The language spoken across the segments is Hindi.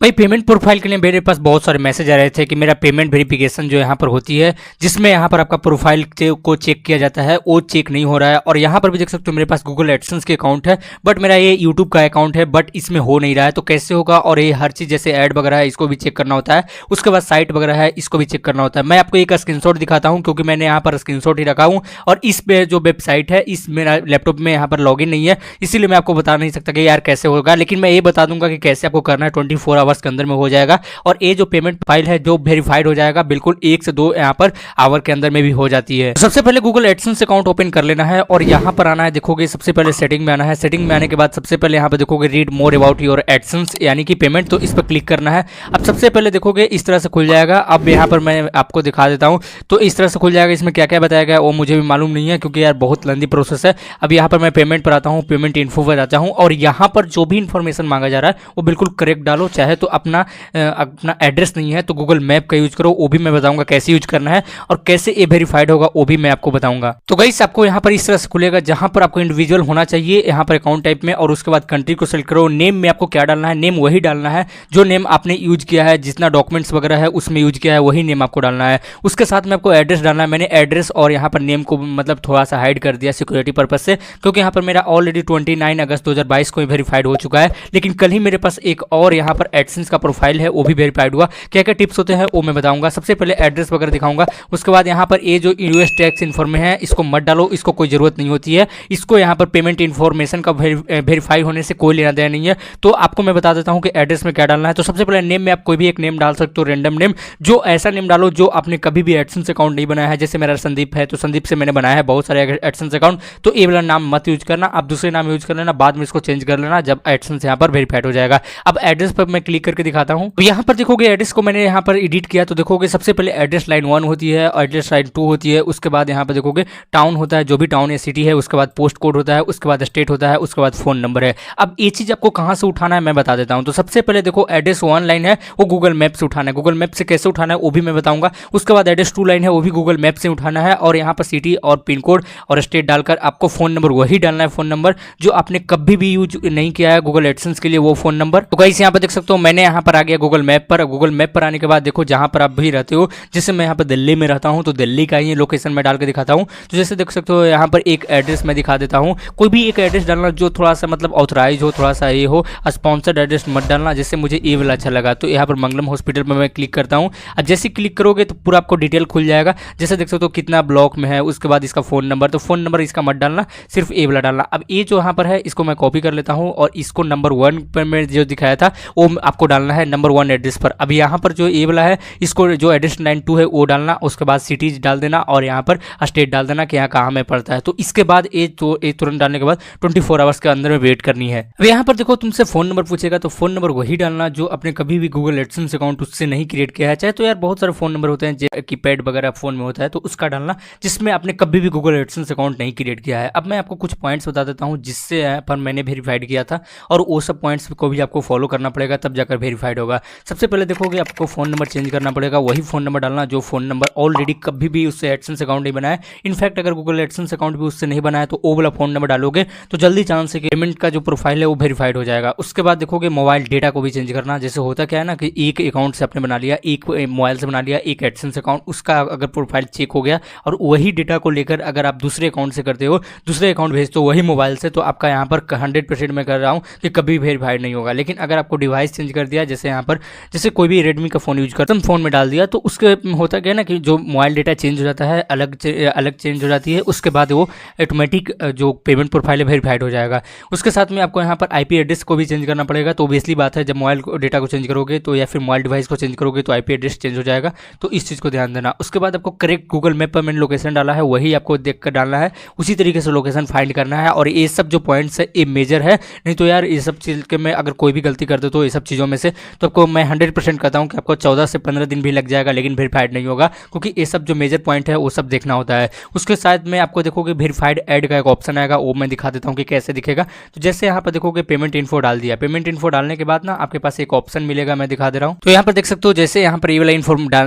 भाई पेमेंट प्रोफाइल के लिए मेरे पास बहुत सारे मैसेज आ रहे थे कि मेरा पेमेंट वेरिफिकेशन जो यहाँ पर होती है, जिसमें यहाँ पर आपका प्रोफाइल को चेक किया जाता है, वो चेक नहीं हो रहा है। और यहाँ पर भी देख सकते हो मेरे पास गूगल एडसेंस के अकाउंट है, बट मेरा ये यूट्यूब का अकाउंट है, बट इसमें हो नहीं रहा है। तो कैसे होगा? और ये हर चीज़ जैसे ऐड वगैरह है इसको भी चेक करना होता है, उसके बाद साइट वगैरह है इसको भी चेक करना होता है। मैं आपको एक स्क्रीनशॉट दिखाता हूँ क्योंकि मैंने यहाँ पर स्क्रीनशॉट ही रखा हूँ, और इस पे जो वेबसाइट है इस मेरा लैपटॉप में यहाँ पर लॉगिन नहीं है, इसीलिए मैं आपको बता नहीं सकता कि यार कैसे होगा। लेकिन मैं ये बता दूंगा कि कैसे आपको करना है, 24 आवर्स के अंदर में हो जाएगा। और ये जो पेमेंट फाइल है जो वेरीफाइड हो जाएगा बिल्कुल 1 से 2 यहाँ पर आवर के अंदर में भी हो जाती है। तो सबसे पहले गूगल एडसेंस अकाउंट ओपन कर लेना है और यहाँ पर आना है। देखोगे सबसे पहले सेटिंग में आना है। सेटिंग में आने के बाद सबसे पहले यहाँ पर देखोगे read more about your AdSense यानी कि पेमेंट, तो इस पर क्लिक करना है। अब सबसे पहले देखोगे इस तरह से खुल जाएगा। अब यहाँ पर मैं आपको दिखा देता हूँ, तो इस तरह से खुल जाएगा। इसमें क्या क्या बताया गया वो मुझे भी मालूम नहीं है क्योंकि यार बहुत लंबी प्रोसेस है। अब यहाँ पर मैं पेमेंट पर आता हूँ, पेमेंट इन्फो पर आता हूँ, और यहाँ पर जो भी इन्फॉर्मेशन मांगा जा रहा है वो बिल्कुल करेक्ट डालो। चाहे तो अपना एड्रेस नहीं है तो गूगल मैप का यूज करो, वो भी मैं बताऊंगा कैसे यूज करना है, और कैसे ये वेरीफाइड होगा वो भी मैं आपको बताऊंगा। तो गाइस आपको यहाँ पर इस तरह से खुलेगा जहां पर आपको इंडिविजुअल होना चाहिए यहाँ पर अकाउंट टाइप में, और उसके बाद कंट्री को सेलेक्ट करो। नेम में आपको क्या डालना है? नेम वही डालना है जो नेम आपने यूज किया है, जितना डॉक्यूमेंट्स वगैरह है उसमें यूज किया है वही नेम आपको डालना है। उसके साथ में आपको एड्रेस डालना है। मैंने एड्रेस और यहाँ पर नेम को मतलब थोड़ा सा हाइड कर दिया सिक्योरिटी पर्पज से, क्योंकि यहाँ पर मेरा ऑलरेडी 29 अगस्त 2022 को वेरीफाइड हो चुका है। लेकिन कल ही मेरे पास एक और यहाँ पर एडसेंस का प्रोफाइल है वो भी वेरीफाइड हुआ। क्या क्या टिप्स होते हैं वो मैं बताऊंगा। सबसे पहले एड्रेस वगैरह दिखाऊंगा, उसके बाद यहाँ पर ये जो यूएस टैक्स इन्फॉर्मेशन है इसको मत डालो, इसको कोई जरूरत नहीं होती है। इसको यहाँ पर पेमेंट इन्फॉर्मेशन का वेरीफाई होने से कोई लेना देना नहीं है। तो आपको मैं बता देता हूँ कि एड्रेस में क्या डालना है। तो सबसे पहले नेम में आप कोई भी एक नेम डाल सकते हो, रैंडम नेम, जो ऐसा नेम डालो जो आपने कभी भी एडसेंस अकाउंट नहीं बनाया है। जैसे मेरा संदीप है तो संदीप से मैंने बनाया है बहुत सारे एडसेंस अकाउंट, तो ये वाला नाम मत यूज करना, आप दूसरे नाम यूज कर लेना, बाद में इसको चेंज कर लेना जब एडसेंस यहाँ पर वेरीफाइड हो जाएगा। अब एड्रेस पर मैं क्लिक करके दिखाता हूँ। तो यहाँ पर देखोगे एड्रेस को मैंने यहाँ पर एडिट किया, तो देखोगे सबसे पहले एड्रेस लाइन 1 होती है, एड्रेस लाइन 2 होती है, उसके बाद यहाँ पर देखोगे टाउन होता है, जो भी टाउन या सिटी है, उसके बाद पोस्ट कोड होता है, उसके बाद स्टेट होता है, उसके बाद फोन नंबर है। अब ये चीज आपको कहाँ से उठाना है मैं बता देता हूँ। तो सबसे पहले देखो एड्रेस 1 लाइन है वो गूगल मैप से उठाना है। गूगल मैप से कैसे उठाना है वो भी मैं बताऊंगा। उसके बाद एड्रेस 2 लाइन है वो भी गूगल मैप से उठाना है, और यहाँ पर सिटी और पिन कोड और स्टेट डालकर आपको फोन नंबर वही डालना है, फोन नंबर जो आपने कभी भी यूज नहीं किया है गूगल एडसेंस के लिए वो फोन नंबर। तो गाइस यहाँ पर देख सकते हो मैंने यहाँ पर आ गया गूगल मैप पर। गूगल मैप पर आने के बाद देखो जहाँ पर आप भी रहते हो, जैसे मैं यहाँ पर दिल्ली में रहता हूँ तो दिल्ली का ही लोकेशन में डाल के दिखाता हूँ। तो जैसे देख सकते हो यहाँ पर एक एड्रेस मैं दिखा देता हूँ। कोई भी एक एड्रेस डालना जो थोड़ा सा मतलब ऑथराइज हो, थोड़ा सा ये हो, स्पॉन्सर्ड एड्रेस मत डालना। जैसे मुझे ये वाला अच्छा लगा तो यहाँ पर मंगलम हॉस्पिटल में मैं क्लिक करता हूँ। अब जैसे क्लिक करोगे तो पूरा आपको डिटेल खुल जाएगा। जैसे देख सकते हो कितना ब्लॉक में है, उसके बाद इसका फोन नंबर, तो फोन नंबर इसका मत डालना, सिर्फ ए वाला डालना। अब ये जो यहाँ पर है इसको मैं कॉपी कर लेता हूँ और इसको नंबर 1 पर मैं जो दिखाया था वो आपको डालना है नंबर 1 एड्रेस पर। अब यहाँ पर जो ए वाला है इसको जो एड्रेस लाइन 2 है वो डालना, उसके बाद सिटीज डाल देना और यहाँ पर स्टेट डाल देना कि यहाँ कहाँ में पड़ता है। तो इसके बाद ये तुरंत डालने के बाद 24 आवर्स के अंदर में वेट करनी है। अब यहाँ पर देखो तुमसे फोन नंबर पूछेगा तो फोन नंबर वही डालना जो आपने कभी भी गूगल एडसेंस अकाउंट उससे नहीं क्रिएट किया है। चाहे तो यार बहुत सारे फोन नंबर होते हैं कीपैड वगैरह फोन में होता है, तो उसका डालना जिसमें आपने कभी भी गूगल एडसेंस अकाउंट नहीं क्रिएट किया है। अब मैं आपको कुछ पॉइंट्स बता देता हूँ जिससे पर मैंने वेरीफाइड किया था, और वो सब पॉइंट्स को भी आपको फॉलो करना पड़ेगा तब जाकर वेरीफाइड होगा। सबसे पहले देखोगे आपको फोन नंबर चेंज करना पड़ेगा, वही फोन नंबर डालना जो फोन नंबर ऑलरेडी कभी भी उससे एडसेंस अकाउंट नहीं बनाया। इनफैक्ट अगर गूगल एडसेंस अकाउंट भी उससे नहीं बनाया तो वो वाला फोन नंबर डालोगे तो जल्दी चांस है कि पेमेंट का जो प्रोफाइल है वो वेरीफाइड हो जाएगा। उसके बाद देखोगे मोबाइल डेटा को भी चेंज करना। जैसे होता क्या है ना कि एक अकाउंट से आपने बना लिया, एक मोबाइल से बना लिया एक एडसेंस अकाउंट, उसका अगर प्रोफाइल चेक हो गया और वही डेटा को लेकर अगर आप दूसरे अकाउंट से करते हो, दूसरे अकाउंट भेजते हो वही मोबाइल से, तो आपका यहाँ पर 100% मैं कर रहा हूँ कि कभी वेरीफाइड नहीं होगा। लेकिन अगर आपको डिवाइस चेंज कर दिया, जैसे यहाँ पर जैसे कोई भी रेडमी का फोन यूज करता हूँ फोन में डाल दिया, तो उसके होता क्या है ना कि जो मोबाइल डेटा चेंज हो जाता है, अलग चेंज हो जाती है, उसके बाद वो ऑटोमेटिक जो पेमेंट प्रोफाइल है वेरीफाइड हो जाएगा। उसके साथ में आपको यहाँ पर आईपी एड्रेस को भी चेंज करना पड़ेगा। तो ऑब्वियसली बात है जब मोबाइल डेटा को चेंज करोगे तो या फिर मोबाइल डिवाइस को चेंज करोगे तो आईपी एड्रेस चेंज हो जाएगा, तो इस चीज़ को ध्यान देना। उसके बाद आपको करेक्ट गूगल मैप पर मैंने लोकेशन डाला है वही आपको देख कर डालना है, उसी तरीके से लोकेशन फाइंड करना है। और ये सब जो पॉइंट्स है ये मेजर है, नहीं तो यार ये सब चीज़ के में अगर कोई भी गलती कर दो तो ये सब चीज़ों में से तो आपको मैं 100% कहता हूँ कि आपको 14 से 15 दिन भी लग जाएगा लेकिन वेरीफाइड नहीं होगा, क्योंकि ये सब जो मेजर पॉइंट है वो सब देखना होता है। उसके साथ में आपको देखोगे वेरीफाइड ऐड का एक ऑप्शन आएगा, वो मैं दिखा देता हूँ कि कैसे दिखेगा। तो जैसे यहाँ पर देखोगे पेमेंट इन्फो डाल दिया, पेमेंट इन्फो डालने के बाद ना आपके पास एक ऑप्शन मिलेगा, मैं दिखा दे रहा हूँ। तो यहाँ पर देख सकते हो जैसे यहाँ पर ये वाला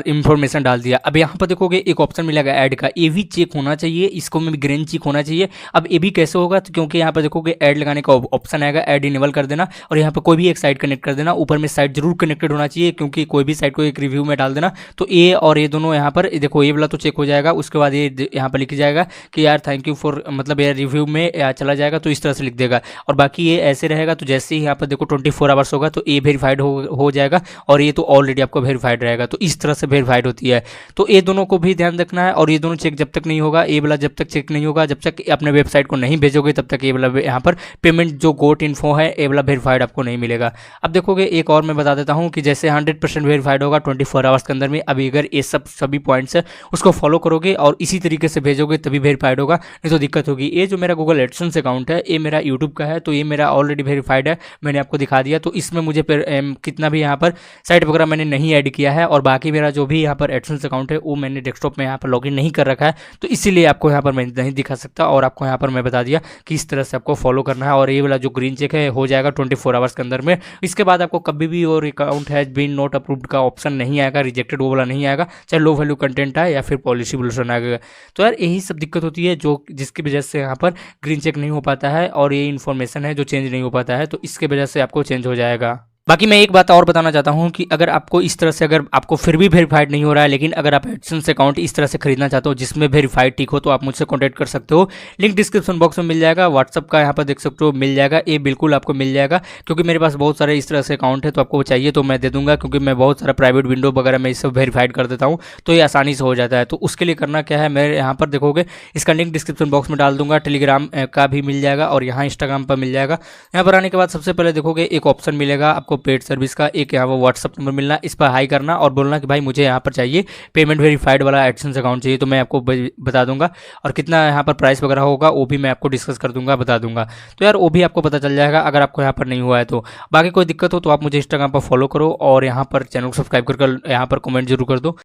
इन्फॉर्मेशन डाल दिया, अब यहाँ पर देखोगे एक ऑप्शन मिलेगा ऐड का, ये भी चेक होना चाहिए, इसको में भी ग्रीन चेक होना चाहिए। अब ये भी कैसे होगा, तो क्योंकि यहाँ पर देखोगे ऐड लगाने का ऑप्शन आएगा, ऐड इनेबल कर देना और यहाँ पर कोई भी एक साइट कनेक्ट कर देना, ऊपर में साइट जरूर कनेक्टेड होना चाहिए, क्योंकि कोई भी साइट को एक रिव्यू में डाल देना तो ए और ये दोनों यहाँ पर देखो, ये वाला तो चेक हो जाएगा, उसके बाद ये यहाँ पर लिख जाएगा कि यार थैंक यू फॉर, मतलब यार रिव्यू में चला जाएगा तो इस तरह से लिख देगा। और बाकी ये ऐसे रहेगा, तो जैसे ही यहाँ पर देखो 24 आवर्स होगा तो ए वेरीफाइड हो जाएगा, और ये तो ऑलरेडी आपको वेरीफाइड रहेगा। तो इस तरह से वेरीफाइड होती है। तो ये दोनों को भी ध्यान रखना है, और ये दोनों चेक जब तक नहीं होगा, ए वाला जब तक चेक नहीं होगा, जब तक अपने वेबसाइट को नहीं भेजोगे तब तक ये वाला यहाँ पर पेमेंट जो गोट इन्फो है ये वाला वेरीफाइड आपको नहीं मिलेगा। अब देखोगे एक और मैं बता देता हूँ कि जैसे 100% वेरीफाइड होगा 24 आवर्स के अंदर में। अभी अगर ये सभी पॉइंट्स है उसको फॉलो करोगे और इसी तरीके से भेजोगे तभी वेरीफाइड होगा, नहीं तो दिक्कत होगी। ये जो मेरा गूगल एडसेंस अकाउंट है ये मेरा यूट्यूब का है, तो ये मेरा ऑलरेडी वेरीफाइड है, मैंने आपको दिखा दिया। तो इसमें मुझे कितना भी यहाँ पर साइट वगैरह मैंने नहीं ऐड किया है, और बाकी मेरा जो भी यहाँ पर एडसेंस अकाउंट है वो मैंने डेस्कटॉप में यहाँ पर लॉगिन नहीं कर रखा है, तो इसीलिए आपको यहाँ पर मैं नहीं दिखा सकता। और आपको यहाँ पर मैं बता दिया कि इस तरह से आपको फॉलो करना है, और ये वाला जो ग्रीन चेक है हो जाएगा 24 आवर्स के अंदर में। इसके बाद आपको कभी भी और account has been not approved का ऑप्शन नहीं आएगा, रिजेक्टेड वो वाला नहीं आएगा, चाहे लो वैल्यू कंटेंट आए या फिर पॉलिसी वोल्यूशन आएगा। तो यार यही सब दिक्कत होती है जो जिसकी वजह से यहाँ पर ग्रीन चेक नहीं हो पाता है, और ये इन्फॉर्मेशन है जो चेंज नहीं हो पाता है, तो इसके वजह से आपको चेंज हो जाएगा। बाकी मैं एक बात और बताना चाहता हूं कि अगर आपको इस तरह से, अगर आपको फिर भी वेरीफाइड नहीं हो रहा है, लेकिन अगर आप एडसेंस अकाउंट इस तरह से खरीदना चाहते हो जिसमें वेरीफाइड टिक हो, तो आप मुझसे कॉन्टैक्ट कर सकते हो। लिंक डिस्क्रिप्शन बॉक्स में मिल जाएगा, व्हाट्सअप का यहाँ पर देख सकते हो मिल जाएगा, ये बिल्कुल आपको मिल जाएगा, क्योंकि मेरे पास बहुत सारे इस तरह से अकाउंट है, तो आपको चाहिए तो मैं दे दूंगा, क्योंकि मैं बहुत सारा प्राइवेट विंडो वगैरह में इस सब वेरीफाइड कर देता हूँ, तो ये आसानी से हो जाता है। तो उसके लिए करना क्या है, मेरे यहाँ पर देखोगे इसका लिंक डिस्क्रिप्शन बॉक्स में डाल दूंगा, टेलीग्राम का भी मिल जाएगा और यहाँ इंस्टाग्राम पर मिल जाएगा। यहाँ पर आने के बाद सबसे पहले देखोगे एक ऑप्शन मिलेगा आपको पेड सर्विस का, एक यहाँ पर व्हाट्सअप नंबर मिलना, इस पर हाई करना और बोलना कि भाई मुझे यहाँ पर चाहिए पेमेंट वेरीफाइड वाला एडसेंस अकाउंट चाहिए, तो मैं आपको बता दूंगा, और कितना यहाँ पर प्राइस वगैरह होगा वो भी मैं आपको डिस्कस कर दूंगा, बता दूंगा। तो यार वो भी आपको पता चल जाएगा अगर आपको यहाँ पर नहीं हुआ है तो। बाकी कोई दिक्कत हो तो आप मुझे इंस्टाग्राम पर फॉलो करो, और यहाँ पर चैनल को सब्सक्राइब करके यहाँ पर कमेंट जरूर कर दो।